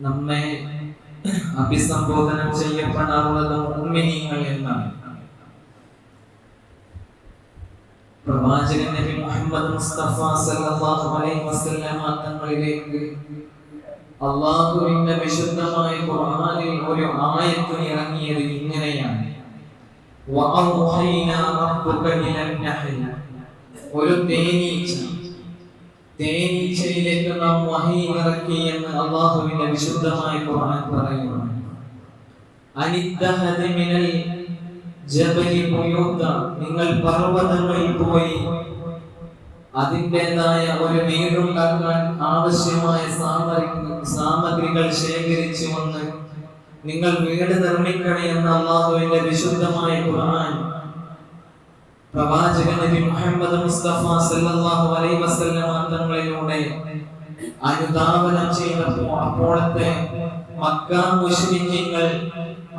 നമ്മെ അഭിസംബോധന ചെയ്യപ്പെടാറുള്ളത് മുഅ്മിനീങ്ങൾ എന്നാണ്. പ്രവാചകൻ നബി മുഹമ്മദ് മുസ്തഫ സല്ലല്ലാഹു അലൈഹി വസല്ലം തങ്ങളിലേക്ക് അല്ലാഹുവിന്റെ വിശുദ്ധമായ ഖുർആനിൽ ഒരു ആയത്ത് ഇറങ്ങിയത് ഇങ്ങനെയാണ്: വഅൗഹൈനാ റബ്ബുക ഇലൻ നഹ്ൽ. ഒരു തേനീച്ചയിലേക്ക് നാം വഹീ ഇറക്കി എന്ന് അല്ലാഹുവിന്റെ വിശുദ്ധമായ ഖുർആൻ പറയുന്നു. അനിദ്ദഹദ മിനൽ ജബലി ബുയൂത. നിങ്ങൾ പർവ്വതങ്ങളിൽ പോയി അതിൻ്റെതായ ഒരു വീടുണ്ടാക്കാൻ ആവശ്യമായ സാമഗ്രികൾ ശേഖരിച്ചു വന്ന് നിങ്ങൾ വീട് നിർമ്മിക്കണേ എന്ന് അല്ലാഹുവിന്റെ വിശുദ്ധമായ ഖുർആൻ പ്രവാചകൻ നബി മുഹമ്മദ് മുസ്തഫ സല്ലല്ലാഹു അലൈഹി വസല്ലം തങ്ങളിലൂടെ അനുധാവനം ചെയ്തപ്പോൾ അപ്പോഴത്തെ മക്ക മുശ്രിക്കീങ്ങൾ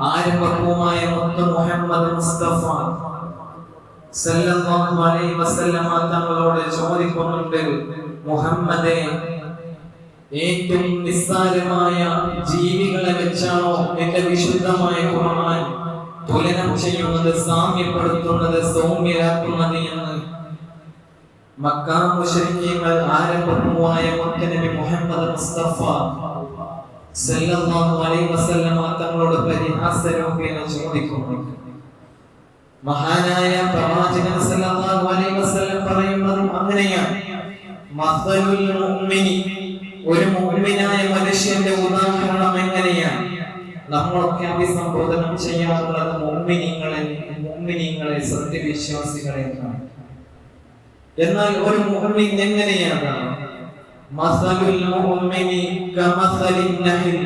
ആരംഭവുമായ മുഹമ്മദ് മുസ്തഫ സല്ലല്ലാഹു അലൈഹി വസല്ലം തങ്ങളോട് ചോദിക്കുന്നുണ്ട്: മുഹമ്മദേ, ഏറ്റവും നിസ്സാരമായ ജീവികളെ വെച്ചാണോ എന്റെ വിശുദ്ധമായ ഖുർആൻ തുലനം ചെയ്യുന്നത്, സാമ്യപ്പെടുത്തുന്നത്, സൗമ്യരാക്കുന്നത് എന്ന് മക്ക മുശ്രിക്കീങ്ങൾ ആരംഭവുമായ മുത്തനബി മുഹമ്മദ് മുസ്തഫ സല്ലല്ലാഹു അലൈഹി വസല്ലം തങ്ങളോട് പരിഹാസരൂപേണ ചോദിക്കുന്നു. മഹാനായ പ്രവാചകൻ സല്ലല്ലാഹു അലൈഹി വസല്ലം പറയുന്നതും അങ്ങനെയാണ്: മസലുൽ മുഅ്മിനി, ഒരു മുഅ്മിനായ മനുഷ്യന്റെ ഉദാഹരണം എങ്ങനെയാണ്? നമ്മളൊക്കെ അഭിസംബോധനം ചെയ്യാറുള്ളത് മുഅ്മിനീങ്ങളെ സത്യവിശ്വാസികളെയാണ്. എന്നാൽ ഒരു മുഅ്മിൻ എങ്ങനെയാണ്? മസലുൽ മുഅ്മിനി കമസലിൻ നഹ്ൽ.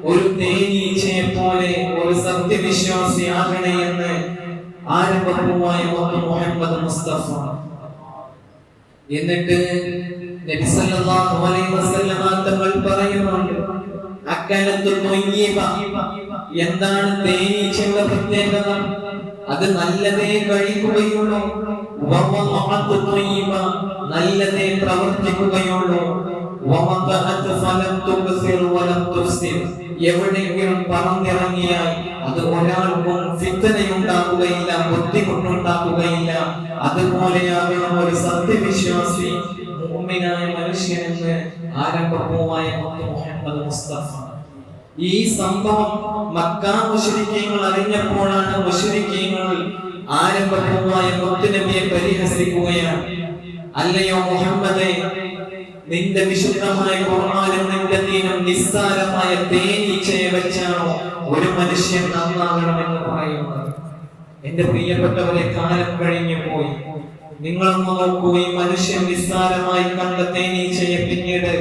ഒരു തേനീച്ചയെ പോലെ ഒരു സത്യവിശ്വാസി ആകണേ എന്ന് ആരംഭവുമായ മുഹമ്മദ് മുസ്തഫ. എന്നിട്ട് നബി സല്ലല്ലാഹു അലൈഹി വസല്ലം തങ്ങൾ പറയുന്നുണ്ട്: അക്കലത്തു ത്വയ്യിബ. എന്താണ് തേനീച്ചയുടെ പ്രത്യേകത? അത് നല്ലതേ കഴിക്കുകയുള്ളൂ. വവഅതു ത്വയ്യിബ, നല്ലതേ പ്രവർത്തിക്കുകയുള്ളൂ. വമതഅതു ഫലം തുബ്സിർ വലം തുഫ്സിർ. എവിടെയെങ്കിലും പറന്നിറങ്ങിയാൽ അത് ഒരാൾക്കും ഫിത്നയുണ്ടാക്കുകയില്ല, ബുദ്ധിമുട്ടുണ്ടാക്കുകയില്ല. അതുപോലെയാകണം ഒരു സത്യവിശ്വാസി, മുഅ്മിനായ മനുഷ്യനെന്ന് ആരംഭവുമായ മുഹമ്മദ് മുസ്തഫ. ഈ സംഭവം മക്ക മുശ്രിക്കീങ്ങൾ അറിഞ്ഞപ്പോഴാണ് മുശ്രിക്കീങ്ങൾ ആരംഭവുമായ മുത്തുനബിയെ പരിഹസിക്കുകയാണ്: അല്ലയോ മുഹമ്മദേ, നിന്റെ വിശുദ്ധമായ ഖുർആനും നിന്റെ ദീനും നിസ്സാരമായ തേനീച്ചയെ വെച്ചാണോ ഒരു മനുഷ്യൻ നന്നാകണമെന്ന് പറയുന്നത്? എന്റെ പ്രിയപ്പെട്ടവരെ, കാലം കഴിഞ്ഞു പോയി. നിങ്ങളൊന്ന് നോക്കൂ, ഈ മനുഷ്യൻ നിസ്സാരമായി കണ്ട തേനീച്ചയെ പിന്നീട്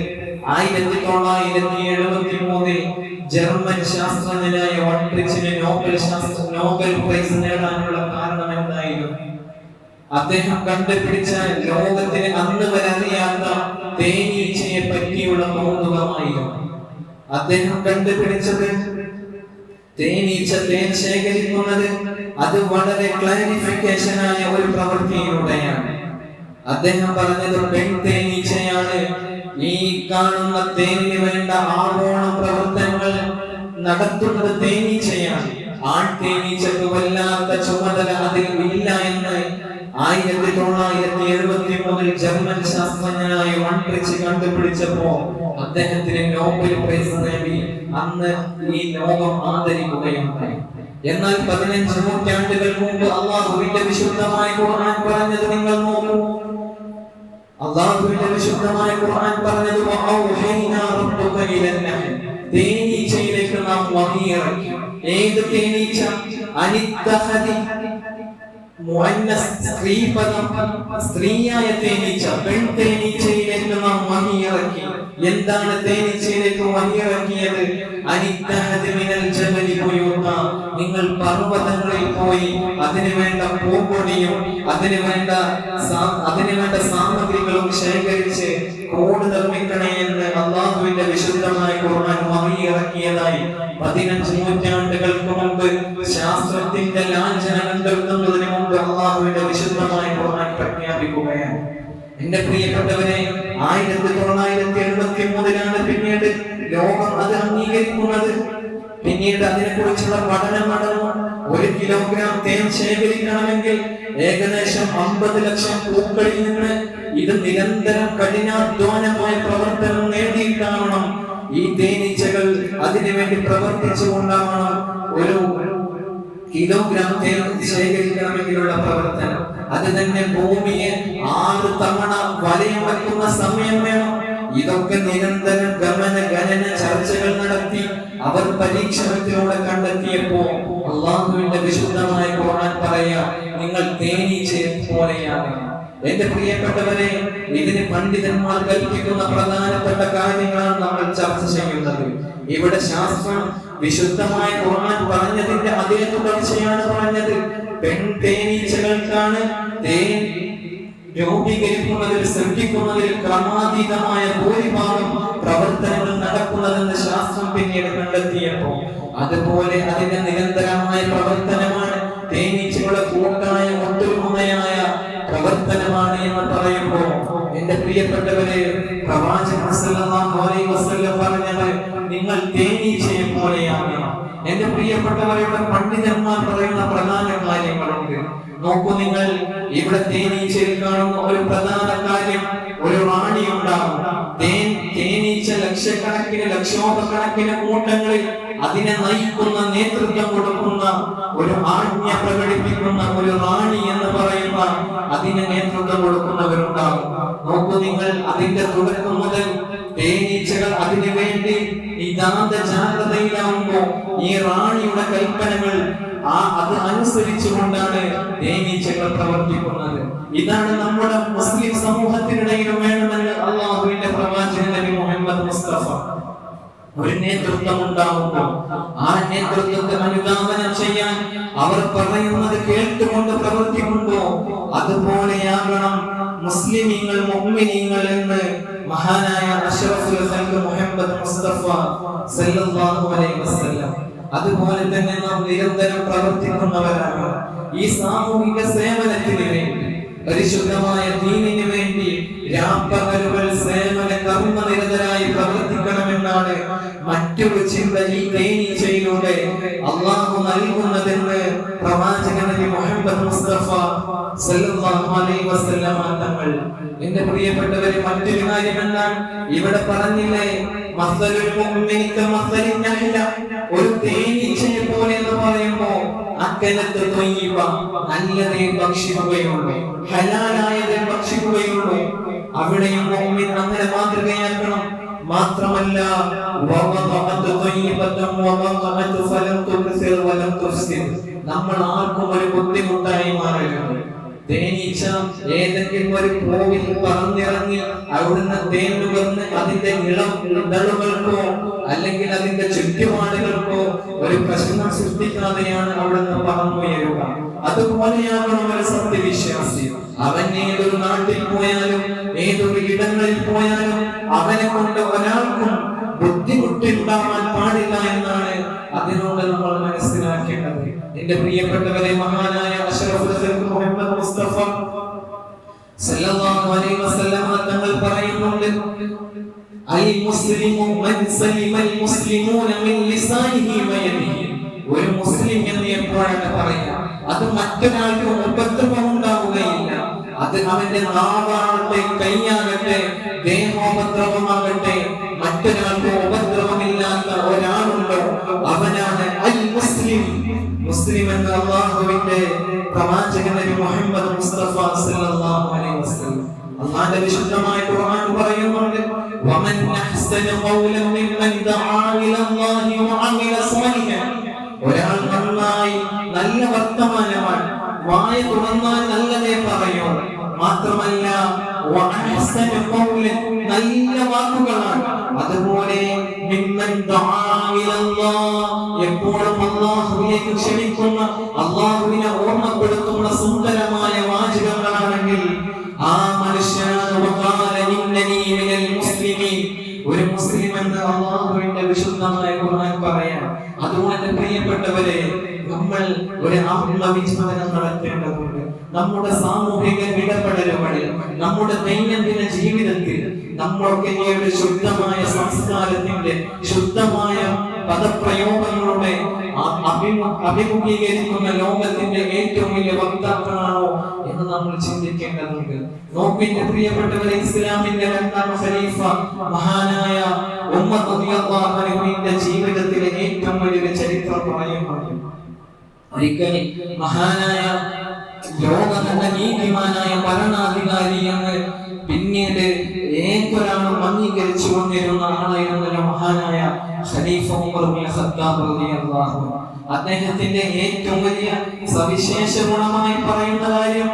1973 ജർമ്മൻ ശാസ്ത്രജ്ഞനായ ഓൾട്രിച്ചിന് നോബൽ പ്രൈസ് നേടാനുള്ള കാരണം എന്തായിരുന്നു? അദ്ദേഹം കണ്ടുപിടിച്ച ലോകത്തിന് അന്ന് വരെ അറിയാത്ത തേനീച്ചയെ പറ്റിയുള്ള കൗതുകമായിരുന്നു. അദ്ദേഹം കണ്ടുപിടിച്ചത് തേനീച്ച തേൻ ശേഖരിക്കുന്നത് അത് വളരെ ക്ലാരിഫിക്കേഷനായ ഒരു പ്രവൃത്തിയിലൂടെയാണ്. അദ്ദേഹം പറഞ്ഞത് പെൺതേനീച്ചയാണ് ഈ കാണുന്ന തേനിന് വേണ്ട ആവോളം പ്രവർത്തനങ്ങൾ നടത്തുന്നത് തേനീച്ചയാണ്. ആൺതേനീച്ചക്ക് വല്ലാത്ത ചുമതല അതിൽ ഇല്ല എന്ന് 1973 ജർമ്മൻ ശാസ്ത്രജ്ഞനായ ഓൾട്രിച്ച് കണ്ടുപിടിച്ചപ്പോ അദ്ദേഹത്തിന് നോബൽ പ്രൈസ് നേടി അന്ന് ഈ ലോകം ആദരിക്കുകയുണ്ടായി. എന്നാൽ 15 നൂറ്റാണ്ടുകൾ മുമ്പ് അല്ലാഹുവിന്റെ വിശുദ്ധമായ ഖുർആൻ പറഞ്ഞത് നിങ്ങൾ നോക്കൂ. അല്ലാഹുവിന്റെ വിശുദ്ധമായ ഖുർആൻ പറഞ്ഞത് വഅൗഹൈനാ റബ്ബുക ഇലൻ നഹ്ൽ. തേനീച്ചയിലേക്ക് നാം വഹി ഇറക്കി. ഏത് തേനീച്ച? അനിദ്ദഹദി, മുഅന്നസ്, സ്ത്രീപദം, സ്ത്രീയായ തേനീച്ച. പെൺതേനീച്ചയിലേക്ക് നാം വഹി ഇറക്കി. എന്താണ് തേനീച്ചയിലേക്ക് വഹി ഇറക്കിയത്? അനിദ്ദഹദി മിനൽ ജബലി ബുയൂത. നിങ്ങൾ പർവ്വതങ്ങളിൽ പോയി അതിനു വേണ്ട പൂമ്പൊടിയും അതിനു വേണ്ട സാമഗ്രികളും ശേഖരിച്ച് കൂട് നിർമ്മിക്കണേ എന്ന് അല്ലാഹുവിന്റെ വിശുദ്ധമായ ഖുർആൻ വഹി ഇറക്കിയതായി 15 നൂറ്റാണ്ടുകൾക്ക് മുമ്പ് ശാസ്ത്രത്തിന്റെ ലാഞ്ചന കണ്ടെത്തുന്നതിന് മുമ്പ് അല്ലാഹുവിന്റെ വിശുദ്ധമായ ഖുർആൻ പ്രഖ്യാപിക്കുകയാണ്. എന്റെ പ്രിയപ്പെട്ടവരെ, 1973 പിന്നീട് ലോകം അത് അംഗീകരിക്കുന്നത്. പിന്നീട് അതിനെക്കുറിച്ചുള്ള പഠനം നടന്നു. 1 കിലോഗ്രാം തേൻ ശേഖരിക്കണമെങ്കിൽ ഏകദേശം 50 ലക്ഷം പൂക്കളിൽ നിന്ന് ഇത് നിരന്തരം കഠിനാധ്വാനമായ പ്രവർത്തനം നേടിയിട്ടാവണം ഈ തേനീച്ചകൾ അതിനുവേണ്ടി പ്രവർത്തിച്ചുകൊണ്ടാവണം 1 കിലോഗ്രാം തേൻ ശേഖരിക്കണമെങ്കിലുള്ള പ്രവർത്തനം. അത് തന്നെ ഭൂമിയെ 6 തവണ വലയം വെക്കുന്ന സമയം വേണം. ഇതൊക്കെ നിരന്തരം ഗമന ചർച്ചകൾ നടത്തി അവർ പരീക്ഷണത്തിലൂടെ കണ്ടെത്തിയപ്പോ അല്ലാഹുവിന്റെ വിശുദ്ധമായ ഖുർആൻ പറയാ, നിങ്ങൾ തേനീച്ചയെ പോലെയാണ്. എന്റെ പ്രിയപ്പെട്ടവരെ, ഇതിന് പണ്ഡിതന്മാർ കൽപ്പിക്കുന്ന പ്രധാനപ്പെട്ട കാര്യങ്ങളാണ് നമ്മൾ ചർച്ച ചെയ്യുന്നത്. ഇവിടെ ശാസ്ത്രം വിശുദ്ധമായ ഖുർആൻ പറഞ്ഞതിന്റെ അതേ തുടർച്ചയാണ് പറഞ്ഞത്. തേനീച്ചകൾക്കാണ് തേൻ രൂപീകരിക്കുന്നതിൽ സൃഷ്ടിക്കുന്നതിൽ ക്രമാതീതമായ ഭൂരിഭാഗം പ്രവർത്തനങ്ങൾ നടക്കുന്നതെന്ന് ശാസ്ത്രം പിന്നീട് കണ്ടെത്തിയപ്പോ അതുപോലെ അതിന്റെ നിരന്തരമായ പ്രവർത്തനമാണ് തേനീച്ചകളുടെ കൂട്ടായ ഒത്തൊരുമയായ പ്രവർത്തനമാണ് എന്ന് പറയുമ്പോ എന്റെ പ്രിയപ്പെട്ടവരെ, പ്രവാചകൻ സല്ലല്ലാഹു അലൈഹി വസല്ലം പറഞ്ഞത് നിങ്ങൾ തേനീച്ചയെ പോലെയാണ്. എന്റെ പ്രിയപ്പെട്ടവരുടെ പണ്ഡിതന്മാർ പറയുന്ന പ്രധാന കാര്യങ്ങളുണ്ട്. നോക്കൂ നിങ്ങൾ, ഇവിടെ തേനീച്ചയിൽ കാണുന്ന ഒരു പ്രധാന കാര്യം, ഒരു റാണി ഉണ്ടാകും. തേനീച്ച ലക്ഷക്കണക്കിന് ലക്ഷോപകണക്കിന് കൂട്ടങ്ങളിൽ അതിനെ നയിക്കുന്ന നേതൃത്വം കൊടുക്കുന്ന ഒരു ആജ്ഞ പ്രകടിപ്പിക്കുന്ന ഒരു റാണി എന്ന് പറയുന്ന അതിന് നേതൃത്വം കൊടുക്കുന്നവരുണ്ടാകും. നോക്കൂ നിങ്ങൾ, അതിന്റെ തുടക്കം മുതൽ തേനീച്ചകൾ അതിനു വേണ്ടി നിതാന്ത ജാഗ്രതയിലാവുമ്പോ ഈ റാണിയുടെ കൽപ്പനകൾ അത് അനുസരിച്ചുകൊണ്ടാണ് തേനീച്ചകൾ പ്രവർത്തിക്കുന്നത്. ഇതാണ് നമ്മുടെ മുസ്ലിം സമൂഹത്തിനിടയിലും വേണമെന്ന് അല്ലാഹുവിന്റെ പ്രവാചകൻ നബി മുഹമ്മദ് മുസ്തഫ. ഒരു നേതൃത്വം ഉണ്ടാവുമ്പോൾ ആ നേതൃത്വത്തെ അനുഗമനം ചെയ്യാൻ അവർ പറയുന്നത് കേട്ടുകൊണ്ട് പ്രവർത്തിക്കുമ്പോ അതുപോലെയാകണം മുസ്ലിമീങ്ങൾ മുഅ്മിനീങ്ങൾ എന്ന് മഹാനായ അഷ്റഫുൽ ഖൽഖ് മുഹമ്മദ് മുസ്തഫ സല്ലല്ലാഹു അലൈഹി വസല്ലം. അതുപോലെ തന്നെ നാം നിരന്തരം പ്രവർത്തിക്കുന്നവരാണ്. ഈ സാമൂഹിക സേവനത്തിന് വേണ്ടി, പരിശുദ്ധമായ ദീനിന് വേണ്ടി രാപ്പകലുകൾ സേവന കർമ്മനിരതരായി പ്രവർത്തിക്കണമെന്നാണ് മറ്റൊരു ചിന്ത ഈ തേനീച്ചയിലൂടെ അല്ലാഹു നൽകുന്നതെന്ന് പ്രവാചകൻ നബി മുഹമ്മദ് മുസ്തഫ സല്ലല്ലാഹു അലൈഹി വസല്ലം തങ്ങൾ. എന്റെ പ്രിയപ്പെട്ടവരെ, മറ്റൊരു കാര്യം എന്താണ് ഇവിടെ പറഞ്ഞില്ലേ, മസ്സലുൽ മുഅ്മിനി കമസ്സലിൻ നഹ്ല, ഒരു തേനീച്ചയെ പോലെ എന്ന് പറയുമ്പോ അക്കലത്ത് ത്വയ്യിബ, നല്ലതേ ഭക്ഷിക്കുകയുള്ളൂ, ഹലാലായതേ ഭക്ഷിക്കുകയുള്ളൂ. അവിടെയും മുഅ്മിൻ അങ്ങനെ മാതൃകയാക്കണം. മാത്രമല്ല നമ്മൾ ആർക്കും ഒരു ബുദ്ധിമുട്ടായി മാറരുത്. തേനീച്ച ഏതെങ്കിലും ഒരു പൂവിൽ പറന്നിറങ്ങി അവിടുന്ന് തേൻ നുകർന്ന് അതിന്റെ ഇതളുകൾക്കോ അല്ലെങ്കിൽ അതിന്റെ ചുറ്റുപാടുകൾക്കോ ഒരു പ്രശ്നം സൃഷ്ടിക്കാതെയാണ് അവിടുന്ന് പറന്നുയരുക. അതുപോലെയാകണം ഒരു സത്യവിശ്വാസി. അവൻ ഏതൊരു നാട്ടിൽ പോയാലും ഏതൊരു ഇടങ്ങളിൽ പോയാലും അവനെ കൊണ്ട് ഒരാൾക്കും ബുദ്ധിമുട്ടുണ്ടാവാൻ പാടില്ല എന്നാണ് അതിനോട് നമ്മൾ മനസ്സിലാക്കേണ്ടത്. എന്റെ പ്രിയപ്പെട്ടവരെ, മഹാനായ അഷ്റഫുൽ ഖൽഖ് മുഹമ്മദ് മുസ്തഫ സല്ലല്ലാഹു അലൈഹി വസല്ലം തങ്ങൾ പറയുന്നുണ്ട്, അൽ മുസ്ലിമു മൻ സലിമൽ മുസ്ലിമൂന മിൻ ലിസാനിഹി വ യദിഹി. ഒരു മുസ്ലിം എന്ന് എപ്പോഴാണ് പറയുക, അത് മറ്റൊരാൾക്ക് ഉപദ്രവം ഉണ്ടാവുകയില്ല. അത് അവന്റെ നാവാകട്ടെ, കൈയാകട്ടെ, ദേഹോപദ്രവമാകട്ടെ, മറ്റൊരാൾക്ക് ഉപദ്രവമില്ലാത്ത ഒരാളുണ്ടോ അവനാണ് അൽ മുസ്ലിം. മുസ്ലിം എന്ന അല്ലാഹുവിന്റെ പ്രവാചകൻ നബി മുഹമ്മദ് മുസ്തഫ സല്ലല്ലാഹു അലൈഹി വസല്ലം അല്ലാഹുവിന്റെ വിശുദ്ധമായ ഖുർആൻ പറയുന്നുണ്ട്, വമൻ അഹ്സനു ഖൗലൻ മിമ്മൻ ദആ ഇലല്ലാഹി വഅമില സാലിഹൻ. ഒരാൾ നന്നായി നല്ല വർത്തമാനമാണ്, വായ തുറന്നാൽ നല്ലതേ പറയൂ. മാത്രമല്ല വഅഹ്സനു ഖൗലൻ, നല്ല വാക്കുകളാണ്. അതുപോലെ മിമ്മൻ ദആ ഇലല്ലാഹ്, എപ്പോഴും അല്ലാഹുവിലേക്ക് ക്ഷണിക്കുന്ന, അല്ലാഹുവിനെ ഓർമ്മപ്പെടുത്തുന്ന സുന്ദരമായ വാചകങ്ങളാണെങ്കിൽ ആ മനുഷ്യനാണ് വഖാല ഇന്നനി മിനൽ മുസ്ലിമീൻ. ഒരു മുസ്ലിം എന്ന് അല്ലാഹുവിന്റെ വിശുദ്ധമായ ഖുർആൻ പറയാം. അതുകൊണ്ട് പ്രിയപ്പെട്ടവരെ, നമ്മൾ ഒരു ആത്മവിചിന്തനം നടത്തേണ്ടതുണ്ട്. നമ്മുടെ സാമൂഹിക ഇടപെടലുകളിൽ, നമ്മുടെ ദൈനംദിന ജീവിതത്തിൽ നമ്മളൊക്കെ ഈ ഒരു ശുദ്ധമായ സംസ്കാരത്തിന്റെ ശുദ്ധമായ പദപ്രയോഗങ്ങളുടെ അഭിമുഖീകരിക്കുന്ന ലോകത്തിന്റെ ഏറ്റവും വലിയ വക്താക്കളാണോ എന്ന് നമ്മൾ ചിന്തിക്കേണ്ടതുണ്ട്. നോക്കിന്റെ പ്രിയപ്പെട്ടവരെ, ഇസ്ലാമിന്റെ രണ്ടാം ഖലീഫ മഹാനായ ഉമർ റളിയല്ലാഹു അൻഹുവിന്റെ ജീവിതത്തിലെ ഏറ്റവും വലിയ ചരിത്രം പറയുന്നത്, ഒരിക്കൽ മഹാനായ ലോകത്തിന്റെ നീതിമാനായ ഭരണാധികാരി എന്ന് പിന്നീട് ഏതൊരാളും അംഗീകരിച്ചു കൊണ്ടിരുന്ന ആളായിരുന്ന മഹാനായ ഖലീഫ ഉമർ ഇബ്നുൽ ഖത്താബ് റളിയല്ലാഹു അൻഹു. അദ്ദേഹത്തിന്റെ ഏറ്റവും വലിയ സവിശേഷ ഗുണമായി പറയുന്ന കാര്യം,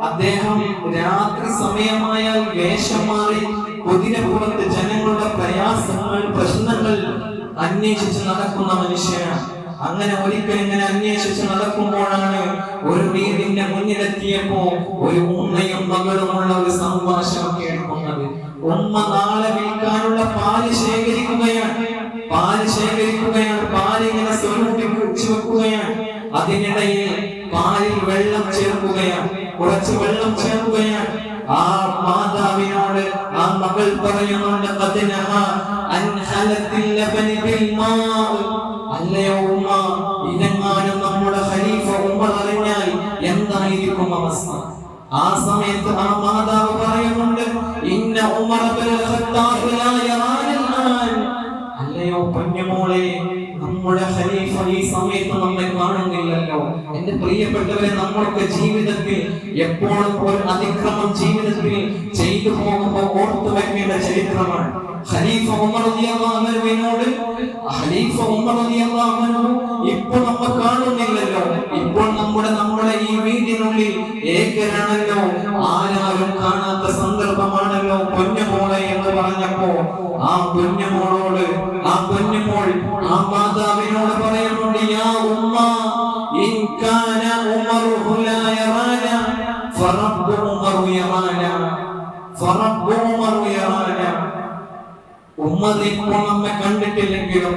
അദ്ദേഹം രാത്രി സമയമായാൽ വേഷം മാറി കുതിരപ്പുറത്ത് ജനങ്ങളുടെ പ്രയാസങ്ങൾ പ്രശ്നങ്ങൾ അന്വേഷിച്ച് നടക്കുന്ന മനുഷ്യനാണ്. അങ്ങനെ ഒരിക്കൽ ഇങ്ങനെ അന്വേഷിച്ച് നടക്കുമ്പോഴാണ് ഒരു വീടിന്റെ മുന്നിലെത്തിയപ്പോ ഒരു ഉമ്മയും മകളുമുള്ള ഒരു സംഭാഷണം കേൾക്കുന്നത്. ഉമ്മ നാളെ വിൽക്കാനുള്ള പാല് ശേഖരിക്കുകയാണ്. പാല് ഇങ്ങനെ സ്വരൂപിച്ചു വെക്കുകയാണ്. അതിനിടയിൽ പാലിൽ വെള്ളം ചേർക്കുകയാണ്, കുറച്ച് വെള്ളം ചേർക്കുകയാണ്. ആ മാതാവിനോട് ആ മകൾ പറയുന്നുണ്ട്, അല്ലയോ ഉമ്മ, ഇതെങ്ങാനും നമ്മുടെ ഖലീഫ ഉമർ അറിഞ്ഞാൽ എന്തായിരിക്കും അവസ്ഥ? ആ സമയത്ത് ആ മാതാവ് പറയുന്നുണ്ട്, ഇന്ന ഉമർ ഇബ്നുൽ ഖത്താബ് ലാ യറാനൽ ആൻ. അല്ലയോ പൊന്നുമോളെ, നമ്മുടെ ഖലീഫ ഈ സമയത്ത് നമ്മെ കാണുന്നില്ലല്ലോ. എന്റെ പ്രിയപ്പെട്ടവരെ, നമ്മളൊക്കെ ജീവിതത്തിൽ എപ്പോഴും ഒരു അതിക്രമം ജീവിതത്തിൽ ചെയ്തു പോകുമ്പോൾ ഓർത്തു വെക്കേണ്ട ചരിത്രമാണ്. ഖലീഫ ഉമർ റളിയല്ലാഹു അൻഹുവിനോട് ഖലീഫ ഉമർ റളിയല്ലാഹു അൻഹു ഇപ്പോൾ നമ്മൾ കാണുന്നില്ലല്ലോ. ഇപ്പോൾ നമ്മുടെ ഈ വീടിനുള്ളിൽ ഏകനാണല്ലോ, ആരും കാണാത്ത സന്ദർഭമാണല്ലോ പൊന്നുമോളെ എന്ന് പറഞ്ഞപ്പോ ആ പൊന്നുമോളോട് ആ മാതാവിനോട് പറയുന്നുണ്ട്, യാ ഉമ്മ, ഇൻ കാന ഉമറു ലാ യറാന ഫറബ്ബു ഉമറു യറാന. ഉമ്മർ ഇപ്പോൾ നമ്മെ കണ്ടിട്ടില്ലെങ്കിലും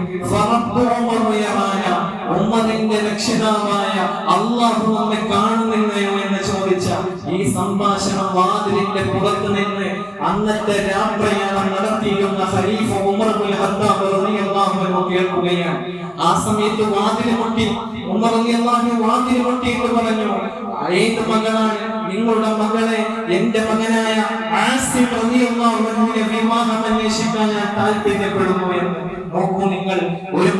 ഉമ്മറിന്റെ രക്ഷിതാവായ അല്ലാഹു നമ്മെ കാണുന്നില്ലയോ എന്ന് ചോദിച്ച ഈ സംഭാഷണം വാതിലിന്റെ പുറത്ത് നിന്ന് അന്നത്തെ രാത്രിയാണം നടത്തിയിരുന്ന ഖലീഫ ഉമർ ഇബ്നുൽ ഖത്താബ് റളിയല്ലാഹു അൻഹു കേൾക്കുകയാണ്. ആ സമയത്ത് വാതിൽ മുട്ടി ഉമർ റളിയല്ലാഹു അൻഹു വാതിൽ മുട്ടിയിട്ട് പറഞ്ഞു, ഏത് മകളാണ്? നിങ്ങളുടെ മകളെ എന്റെ മകനായ ആസിം റളിയല്ലാഹു അൻഹുവിനെ വിവാഹം അന്വേഷിക്കാൻ ഞാൻ താല്പര്യപ്പെടുന്നു എന്ന്. നോക്കൂ നിങ്ങൾ, ഒരു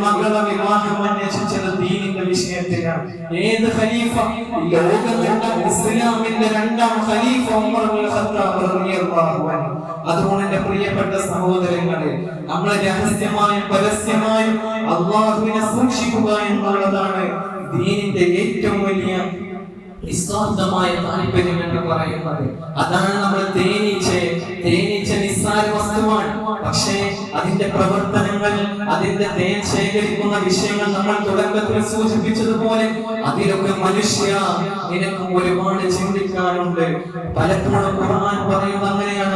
മകളെ വിവാഹം അന്വേഷിച്ചത് ദീനിന്റെ വിഷയത്തിലാണ്. ഏത് ഖലീഫ? ലോകത്തിന്റെ ഇസ്ലാമിന്റെ രണ്ടാം ഖലീഫ ഉമർ ഇബ്നുൽ ഖത്താബ് റളിയല്ലാഹു അൻഹു. അതുകൊണ്ട് എന്റെ പ്രിയപ്പെട്ട സഹോദരങ്ങളെ, നമ്മൾ രഹസ്യമായും പരസ്യമായും അല്ലാഹുവിനെ സൂക്ഷിക്കുക എന്നുള്ളതാണ് ദീനിന്റെ ഏറ്റവും വലിയ നിസ്വാർത്ഥമായ താല്പര്യം എന്ന് പറയുന്നത്. അതാണ് നമ്മൾ തേനീച്ച നിസ്സാര വസ്തുവാണ്. പക്ഷേ അതിന്റെ പ്രവർത്തനങ്ങൾ, അതിന്റെ തേൻ ശേഖരിക്കുന്ന വിഷയങ്ങൾ നമ്മൾ തുടക്കത്തിൽ സൂചിപ്പിച്ചതുപോലെ അതിലൊക്കെ മനുഷ്യ നിനക്ക് ഒരുപാട് ചിന്തിക്കാനുണ്ട്. പലപ്പോഴും ഖുർആൻ പറയുന്നത് അങ്ങനെയാണ്,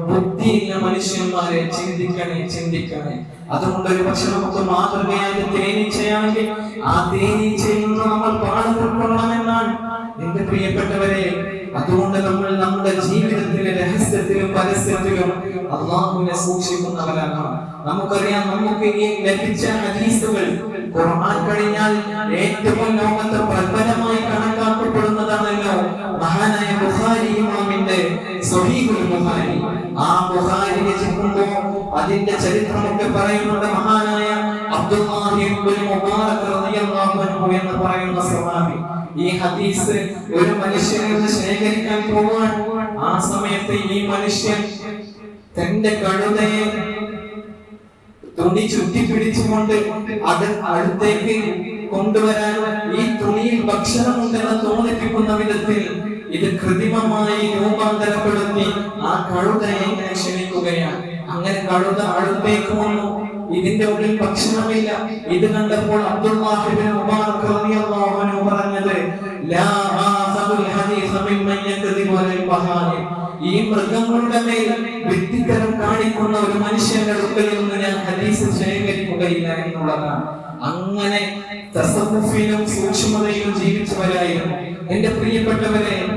ബുദ്ധിയില്ല മനുഷ്യന്മാരെ, ചിന്തിക്കണേ. അതുകൊണ്ട് ഒരു പക്ഷെ നമുക്ക് മാതൃകയായ തേനീച്ചയാണെങ്കിൽ ആ തേനീച്ചയിൽ നിന്ന് നമ്മൾ പാഠം ഉൾക്കൊള്ളണമെന്നാണ് എന്റെ പ്രിയപ്പെട്ടവരെ. അതുകൊണ്ട് നമ്മൾ നമ്മുടെ ജീവിതത്തിലെ രഹസ്യത്തിലും പരസ്യത്തിലും അല്ലാഹുവിനെ സൂക്ഷിക്കുന്നവരാണ്. നമുക്കറിയാം, നമുക്ക് ഈ ലഭിച്ച ഹദീസുകൾ ഖുർആൻ കഴിഞ്ഞാൽ ഏറ്റവും ലോകത്ത് പ്രബലമായി കണക്കാക്കപ്പെടുന്നതാണല്ലോ മഹാനായ ബുഖാരി ഇമാമിന്റെ സ്വഹീഹുൽ ബുഖാരി. ആ ബുഖാരി രചിക്കുമ്പോൾ അതിന്റെ ചരിത്രമൊക്കെ പറയുന്നത് മഹാനായ അബ്ദുല്ലാഹി ഇബ്നുൽ മുബാറക് റളിയല്ലാഹു അൻഹു എന്ന് പറയുന്ന സ്വഹാബി ഈ ഹദീസ് ഒരു മനുഷ്യനെ ശേഖരിക്കാൻ പോവാൻ. ആ സമയത്ത് ഈ മനുഷ്യൻ തന്റെ കഴുതയെ തുണി ചുറ്റിപ്പിടിച്ചുകൊണ്ട് അത് അടുത്തേക്ക് കൊണ്ടുവരാൻ ഈ തുണിയിൽ ഭക്ഷണമുണ്ടെന്ന് തോന്നിപ്പിക്കുന്ന വിധത്തിൽ ഇത് കൃത്രിമമായി രൂപാന്തരപ്പെടുത്തി ആ കഴുതയെ ഇങ്ങനെ ക്ഷണിക്കുകയാണ്. അങ്ങനെ കഴുത അടുത്തേക്ക് വന്നു. ഇതിന്റെ ഉള്ളിൽ ഭക്ഷണമില്ല. ഇത് കണ്ടപ്പോൾ അബ്ദുല്ലാഹി ഇബ്നു മുബാറക് റളിയല്ലാഹു അൻഹു പറഞ്ഞത്, ലാ ആഖദുൽ ഹദീസ മിമ്മൻ യക്ദിബു അലൽ ബഹാരി. ഈ മൃഗങ്ങളുടെ മേൽ വിഡ്ഢിത്തരം കാണിക്കുന്ന ഒരു മനുഷ്യന്റെ അടുക്കൽ നിന്ന് ഞാൻ ഹദീസ് ശേഖരിക്കുകയില്ല എന്നുള്ളതാണ്. അങ്ങനെ തസവുഫിലും സൂക്ഷ്മതയിലും ജീവിച്ചവരായിരുന്നു. എന്റെ പ്രിയപ്പെട്ടവരെ,